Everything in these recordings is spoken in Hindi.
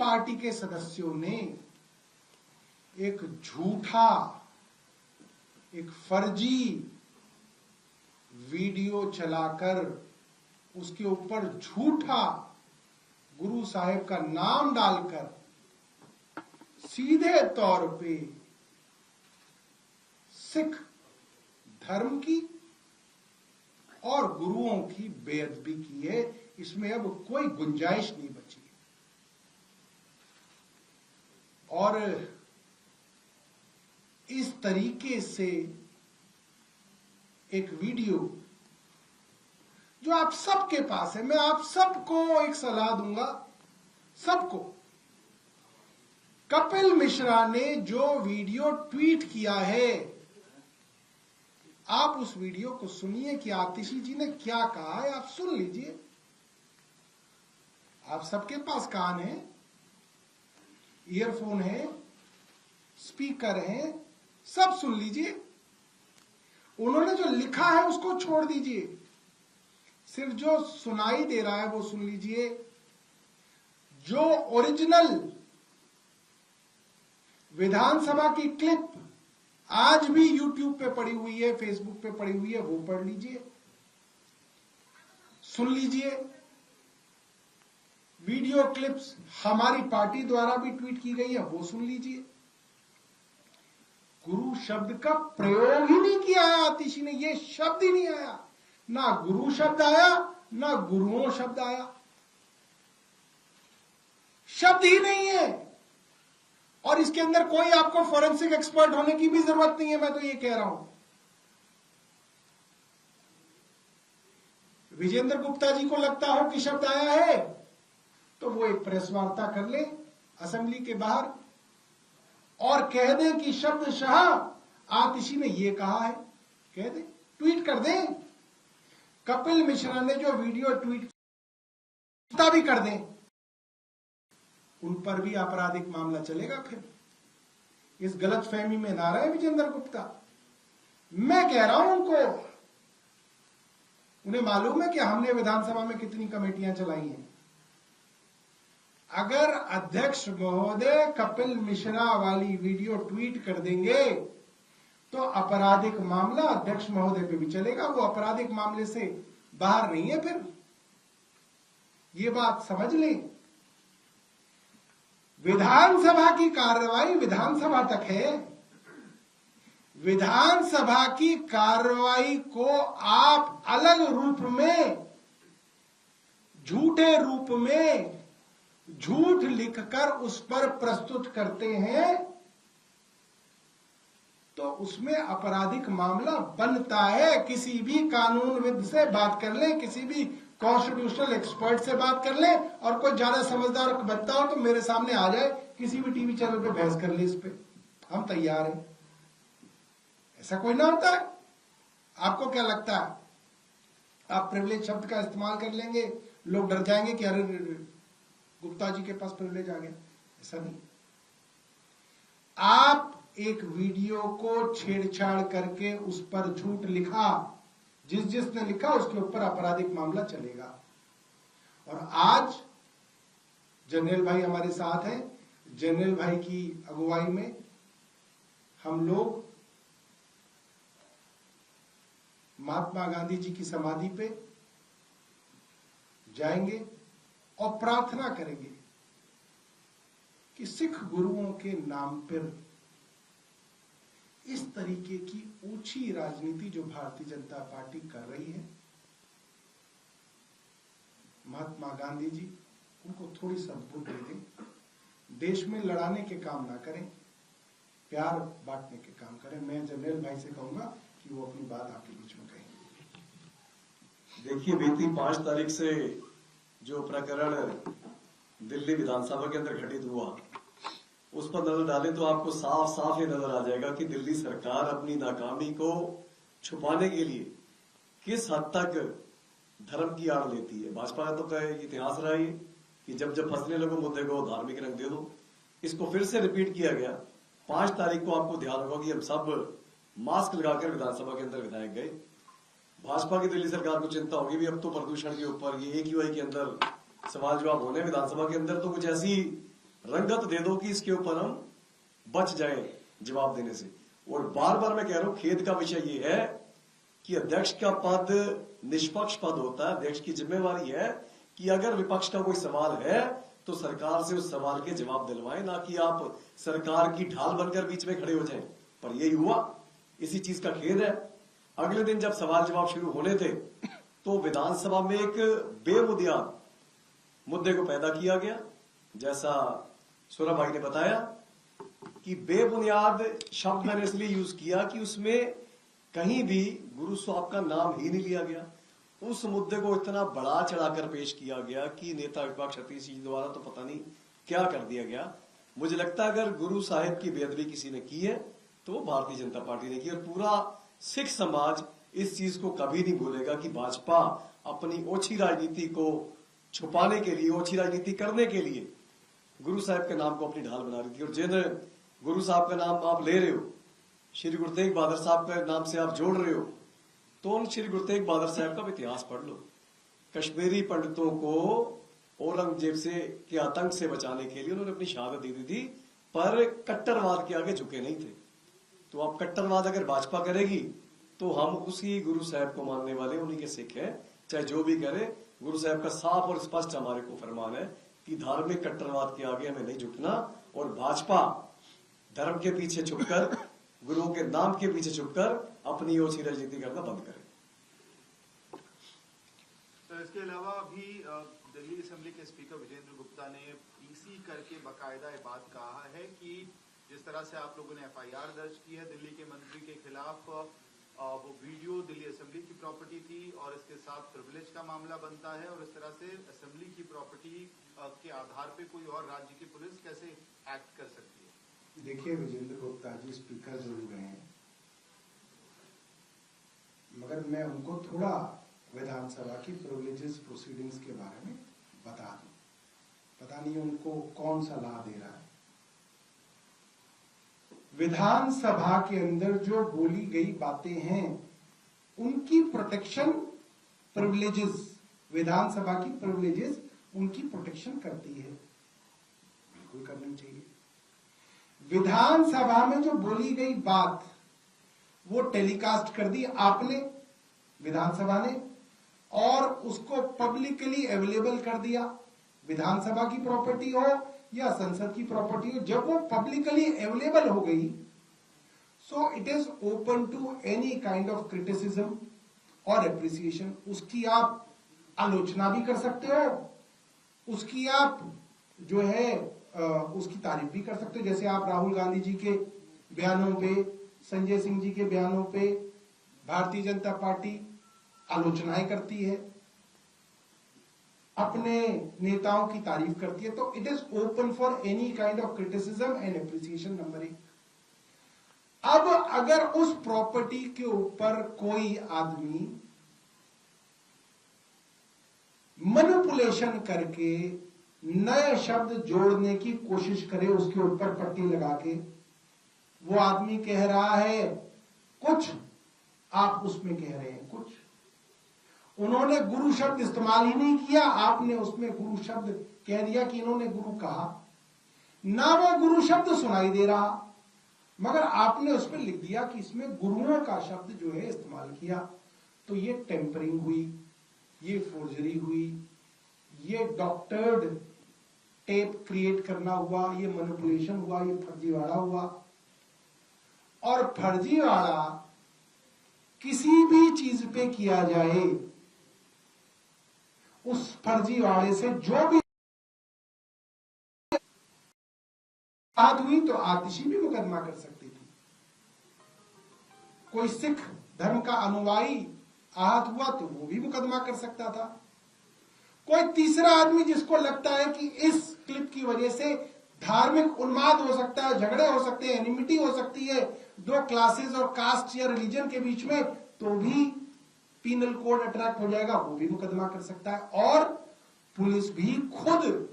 पार्टी के सदस्यों ने एक झूठा, एक फर्जी वीडियो चलाकर उसके ऊपर झूठा गुरु साहेब का नाम डालकर सीधे तौर पे सिख धर्म की और गुरुओं की बेअदबी की है। इसमें अब कोई गुंजाइश नहीं बची। और इस तरीके से एक वीडियो जो आप सबके पास है, मैं आप सबको एक सलाह दूंगा, सबको, कपिल मिश्रा ने जो वीडियो ट्वीट किया है, आप उस वीडियो को सुनिए कि आतिशी जी ने क्या कहा है। आप सुन लीजिए, आप सबके पास कान है, ईयरफोन है, स्पीकर है, सब सुन लीजिए। उन्होंने जो लिखा है उसको छोड़ दीजिए, सिर्फ जो सुनाई दे रहा है वो सुन लीजिए। जो ओरिजिनल विधानसभा की क्लिप आज भी यूट्यूब पे पड़ी हुई है, फेसबुक पे पड़ी हुई है, वो पढ़ लीजिए, सुन लीजिए। वीडियो क्लिप्स हमारी पार्टी द्वारा भी ट्वीट की गई है, वो सुन लीजिए। गुरु शब्द का प्रयोग ही नहीं किया है आतिशी ने, ये शब्द ही नहीं आया, ना गुरु शब्द आया, ना गुरुओं शब्द आया, शब्द ही नहीं है। और इसके अंदर कोई आपको फॉरेंसिक एक्सपर्ट होने की भी जरूरत नहीं है, मैं तो ये कह रहा हूं। विजेंद्र गुप्ता जी को लगता हो कि शब्द आया है तो वो एक प्रेस वार्ता कर ले असेंबली के बाहर और कह दें कि शब्दशः आतिशी ने ये कहा है, कह दें, ट्वीट कर दें। कपिल मिश्रा ने जो वीडियो ट्वीट भी कर दें, उन पर भी आपराधिक मामला चलेगा। फिर इस गलतफहमी में ना रहे विजेंद्र गुप्ता। मैं कह रहा हूं उनको, उन्हें मालूम है कि हमने विधानसभा में कितनी कमेटियां चलाई हैं। अगर अध्यक्ष महोदय कपिल मिश्रा वाली वीडियो ट्वीट कर देंगे तो आपराधिक मामला अध्यक्ष महोदय पे भी चलेगा, वो आपराधिक मामले से बाहर नहीं है। फिर ये बात समझ लें। विधानसभा की कार्रवाई विधानसभा तक है। विधानसभा की कार्रवाई को आप अलग रूप में, झूठे रूप में झूठ लिखकर उस पर प्रस्तुत करते हैं तो उसमें आपराधिक मामला बनता है। किसी भी कानूनविद से बात कर लें, किसी भी कॉन्स्टिट्यूशनल एक्सपर्ट से बात कर लें, और कोई ज्यादा समझदार बनता हो तो मेरे सामने आ जाए, किसी भी टीवी चैनल पे बहस कर ले, इस पे हम तैयार हैं। ऐसा कोई ना होता है। आपको क्या लगता है आप प्रिविलेज शब्द का इस्तेमाल कर लेंगे, लोग डर जाएंगे कि अरे गुप्ता जी के पास प्रिविलेज आ गया? ऐसा नहीं। आप एक वीडियो को छेड़छाड़ करके उस पर झूठ लिखा, जिसने लिखा उसके ऊपर आपराधिक मामला चलेगा। और आज जनरल भाई हमारे साथ हैं, जनरल भाई की अगुवाई में हम लोग महात्मा गांधी जी की समाधि पे जाएंगे और प्रार्थना करेंगे कि सिख गुरुओं के नाम पर इस तरीके की ऊंची राजनीति जो भारतीय जनता पार्टी कर रही है, महात्मा गांधी जी उनको थोड़ी सद्बुद्धि दें, देश में लड़ाने के काम ना करें, प्यार बांटने के काम करें। मैं जनरल भाई से कहूंगा कि वो अपनी बात आपके बीच में कहें। देखिए, बीती 5 तारीख से जो प्रकरण दिल्ली विधानसभा के अंदर घटित हुआ, उस पर नजर डालें तो आपको साफ साफ ये नजर आ जाएगा कि दिल्ली सरकार अपनी नाकामी को छुपाने के लिए किस हद तक धर्म की आड़ लेती है। भाजपा का तो इतिहास रहा है कि जब जब फंसने लगो मुद्दे को धार्मिक रंग दे दो। इसको फिर से रिपीट किया गया। 5 तारीख को आपको ध्यान होगा कि हम सब मास्क लगाकर विधानसभा के अंदर विधायक गए। भाजपा की दिल्ली सरकार को चिंता होगी भी अब तो प्रदूषण के ऊपर ये AQI के अंदर सवाल जवाब होने, विधानसभा के अंदर तो कुछ ऐसी रंगत दे दो कि इसके ऊपर हम बच जाए जवाब देने से। और बार बार मैं कह रहा हूं, खेद का विषय ये है कि अध्यक्ष का पद निष्पक्ष पद होता है। अध्यक्ष की जिम्मेवारी है कि अगर विपक्ष का कोई सवाल है तो सरकार से उस सवाल के जवाब दिलवाएं, ना कि आप सरकार की ढाल बनकर बीच में खड़े हो जाएं। पर यही हुआ, इसी चीज का खेद है। अगले दिन जब सवाल जवाब शुरू होने थे तो विधानसभा में एक बेबुनियाद मुद्दे को पैदा किया गया। जैसा सौरभ भाई ने बताया कि बेबुनियाद शब्द मैंने इसलिए यूज किया कि उसमें कहीं भी गुरु साहब का नाम ही नहीं लिया गया। उस मुद्दे को इतना बड़ा चढ़ाकर पेश किया गया कि नेता विपक्ष सतीश जी द्वारा तो पता नहीं क्या कर दिया गया। मुझे लगता है अगर गुरु साहिब की बेअदबी किसी ने की है तो वो भारतीय जनता पार्टी ने की। और पूरा सिख समाज इस चीज को कभी नहीं भूलेगा कि भाजपा अपनी ओछी राजनीति को छुपाने के लिए, ओछी राजनीति करने के लिए गुरु साहब के नाम को अपनी ढाल बना रही थी। और जिन गुरु साहब का नाम आप ले रहे हो, श्री गुरु तेग बहादुर साहब के नाम से आप जोड़ रहे हो, तो उन श्री गुरु तेग बहादुर साहब का इतिहास पढ़ लो। कश्मीरी पंडितों को औरंगजेब के आतंक से बचाने के लिए उन्होंने अपनी शहादत दे दी थी, पर कट्टरवाद के आगे झुके नहीं थे। तो अब कट्टरवाद अगर भाजपा करेगी तो हम उसी गुरु साहब को मानने वाले, उन्हीं के सिख हैं, चाहे जो भी करे। गुरु साहब का साफ और स्पष्ट हमारे को फरमान है कि धार्मिक कट्टरवाद के आगे हमें नहीं झुकना। और भाजपा धर्म के पीछे छुपकर, गुरुओं के नाम के पीछे छुपकर अपनी ओछी राजनीति करना बंद करे। तो इसके अलावा अभी दिल्ली असेंबली के स्पीकर विजेंद्र गुप्ता ने पीसी करके बाकायदा ये बात कहा है कि जिस तरह से आप लोगों ने एफआईआर दर्ज की है दिल्ली के मंत्री के खिलाफ, वो वीडियो दिल्ली असेंबली की प्रॉपर्टी थी और इसके साथ प्रिविलेज का मामला बनता है। और इस तरह से असेंबली की प्रॉपर्टी के आधार पे कोई और राज्य की पुलिस कैसे एक्ट कर सकती है? देखिए, विजेंद्र गुप्ता जी स्पीकर जरूर हैं, मगर मैं उनको थोड़ा विधानसभा की प्रिविलेजेस प्रोसीडिंग्स के बारे में बता दूं। पता नहीं उनको कौन सा लाभ दे रहा है। विधानसभा के अंदर जो बोली गई बातें हैं उनकी प्रोटेक्शन प्रिविलेजेस, विधानसभा की प्रिविलेजेस उनकी प्रोटेक्शन करती है, बिल्कुल करनी चाहिए। विधानसभा में जो बोली गई बात वो टेलीकास्ट कर दी आपने, विधानसभा ने, और उसको पब्लिकली अवेलेबल कर दिया। विधानसभा की प्रॉपर्टी हो या संसद की प्रॉपर्टी हो, जब वो पब्लिकली अवेलेबल हो गई, so it is open to any kind of criticism और एप्रिसिएशन। उसकी आप आलोचना भी कर सकते हो, उसकी आप जो है उसकी तारीफ भी कर सकते हो। जैसे आप राहुल गांधी जी के बयानों पे, संजय सिंह जी के बयानों पे भारतीय जनता पार्टी आलोचनाएं करती है, अपने नेताओं की तारीफ करती है। तो it is open for any kind of criticism and appreciation. Number 1। अब अगर उस प्रॉपर्टी के ऊपर कोई आदमी मैनिपुलेशन करके नए शब्द जोड़ने की कोशिश करे, उसके ऊपर पट्टी लगा के, वो आदमी कह रहा है कुछ, आप उसमें कह रहे हैं कुछ। उन्होंने गुरु शब्द इस्तेमाल ही नहीं किया, आपने उसमें गुरु शब्द कह दिया कि इन्होंने गुरु कहा। ना वो गुरु शब्द सुनाई दे रहा, मगर आपने उसमें लिख दिया कि इसमें गुरुओं का शब्द जो है इस्तेमाल किया। तो ये टेम्परिंग हुई, ये फोर्जरी हुई, ये डॉक्टर्ड टेप क्रिएट करना हुआ, ये मैनिपुलेशन हुआ, ये फर्जीवाड़ा हुआ। और फर्जीवाड़ा किसी भी चीज पे किया जाए, उस फर्जीवाड़े से जो भी बात हुई तो आतिशी भी मुकदमा कर सकती थी। कोई सिख धर्म का अनुयायी आहत हुआ तो वो भी मुकदमा कर सकता था। कोई तीसरा आदमी जिसको लगता है कि इस क्लिप की वजह से धार्मिक उन्माद हो सकता है, झगड़े हो सकते हैं, एनिमिटी हो सकती है दो क्लासेस और कास्ट या रिलीजन के बीच में, तो भी पीनल कोड अट्रैक्ट हो जाएगा, वो भी मुकदमा कर सकता है। और पुलिस भी खुद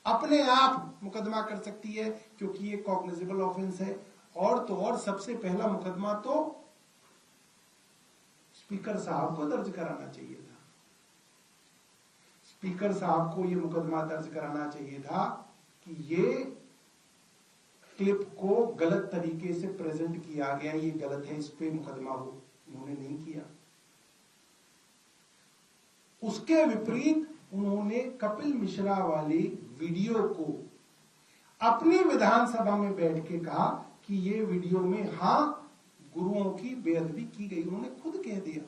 अपने आप मुकदमा कर सकती है, क्योंकि ये कॉग्निजेबल ऑफेंस है। और तो और सबसे पहला मुकदमा तो स्पीकर साहब को दर्ज कराना चाहिए था। स्पीकर साहब को ये मुकदमा दर्ज कराना चाहिए था कि ये क्लिप को गलत तरीके से प्रेजेंट किया गया, ये गलत है, इस पे मुकदमा वो उन्होंने नहीं किया। उसके विपरीत उन्होंने कपिल मिश्रा वाली वीडियो को अपनी विधानसभा में बैठ के कहा कि ये वीडियो में हां गुरुओं की बेअदबी की गई। उन्होंने खुद कह दिया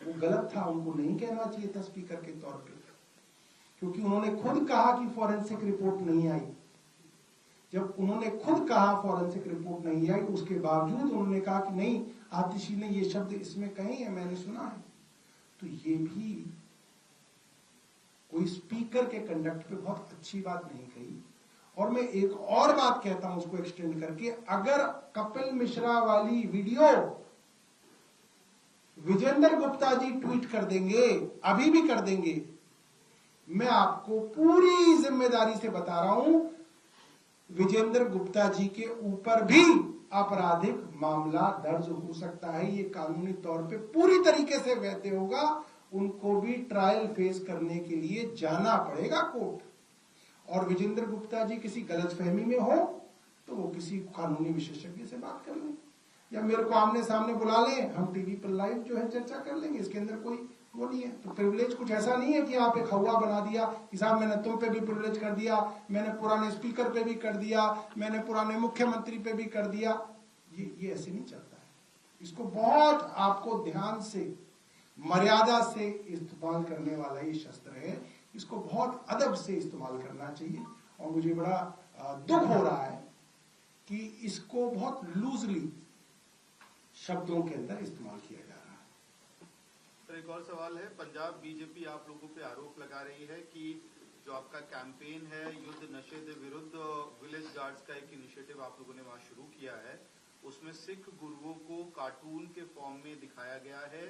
वो गलत था, उनको नहीं कहना चाहिए था स्पीकर के तौर पे, क्योंकि उन्होंने खुद कहा कि फॉरेंसिक रिपोर्ट नहीं आई। जब उन्होंने खुद कहा फॉरेंसिक रिपोर्ट नहीं आई, उसके बावजूद उन्होंने कहा कि नहीं आतिशी ने ये शब्द इसमें कहे हैं, मैंने सुना है। तो ये भी कोई स्पीकर के कंडक्ट पे बहुत अच्छी बात नहीं कही। और मैं एक और बात कहता हूं उसको एक्सटेंड करके, अगर कपिल मिश्रा वाली वीडियो विजेंद्र गुप्ता जी ट्वीट कर देंगे, अभी भी कर देंगे, मैं आपको पूरी जिम्मेदारी से बता रहा हूं विजेंद्र गुप्ता जी के ऊपर भी आपराधिक मामला दर्ज हो सकता है। ये कानूनी तौर पे पूरी तरीके से वैध होगा, उनको भी ट्रायल फेस करने के लिए जाना पड़ेगा कोर्ट। और विजेंद्र गुप्ता जी किसी गलतफहमी में हो तो वो किसी कानूनी विशेषज्ञ से बात कर लें, या मेरे को आमने सामने बुला लें, हम टीवी पर लाइव जो है चर्चा कर लेंगे। इसके अंदर कोई वो नहीं है। तो प्रिविलेज कुछ ऐसा नहीं है कि आप एक हवा बना दिया कि साहब मैंने तुम पे भी प्रिविलेज कर दिया, मैंने पुराने स्पीकर पे भी कर दिया, मैंने पुराने मुख्यमंत्री पे भी कर दिया। ये ऐसे नहीं चलता है। इसको बहुत आपको ध्यान से, मर्यादा से इस्तेमाल करने वाला ये शस्त्र है, इसको बहुत अदब से इस्तेमाल करना चाहिए। और मुझे बड़ा दुख हो रहा है कि इसको बहुत लूजली शब्दों के अंदर इस्तेमाल किया जा रहा है। तो एक और सवाल है, पंजाब बीजेपी आप लोगों पे आरोप लगा रही है कि जो आपका कैंपेन है युद्ध नशे के विरुद्ध, विलेज गार्ड्स का एक इनिशिएटिव आप लोगों ने वहां शुरू किया है, उसमें सिख गुरुओं को कार्टून के फॉर्म में दिखाया गया है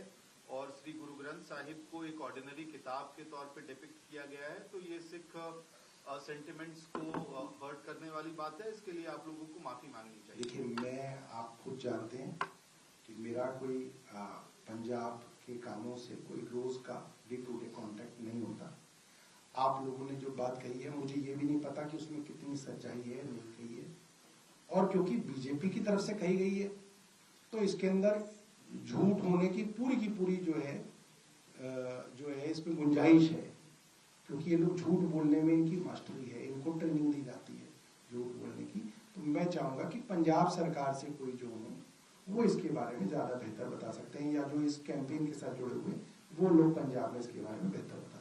और श्री गुरु ग्रंथ साहिब को एक ऑर्डिनरी किताब के तौर पे डिपिक्ट किया गया है। तो ये सिख सेंटिमेंट्स को हर्ट करने वाली बात है, इसके लिए आप लोगों को माफी मांगनी चाहिए। देखिए, मैं, आप खुद जानते हैं कि मेरा कोई पंजाब के कामों से कोई रोज का डे टू डे कॉन्टेक्ट नहीं होता। आप लोगों ने जो बात कही है, मुझे ये भी नहीं पता कि उसमें कितनी सच्चाई है, नहीं कही है। और क्योंकि बीजेपी की तरफ से कही गई है तो इसके अंदर झूठ होने की पूरी जो है इसमें गुंजाइश है, क्योंकि ये लोग झूठ बोलने में इनकी मास्टरी है, इनको ट्रेनिंग दी जाती है झूठ बोलने की। तो मैं चाहूंगा कि पंजाब सरकार से कोई जो हो वो इसके बारे में ज्यादा बेहतर बता सकते हैं, या जो इस कैंपेन के साथ जुड़े हुए वो लोग पंजाब में इसके बारे में बेहतर बता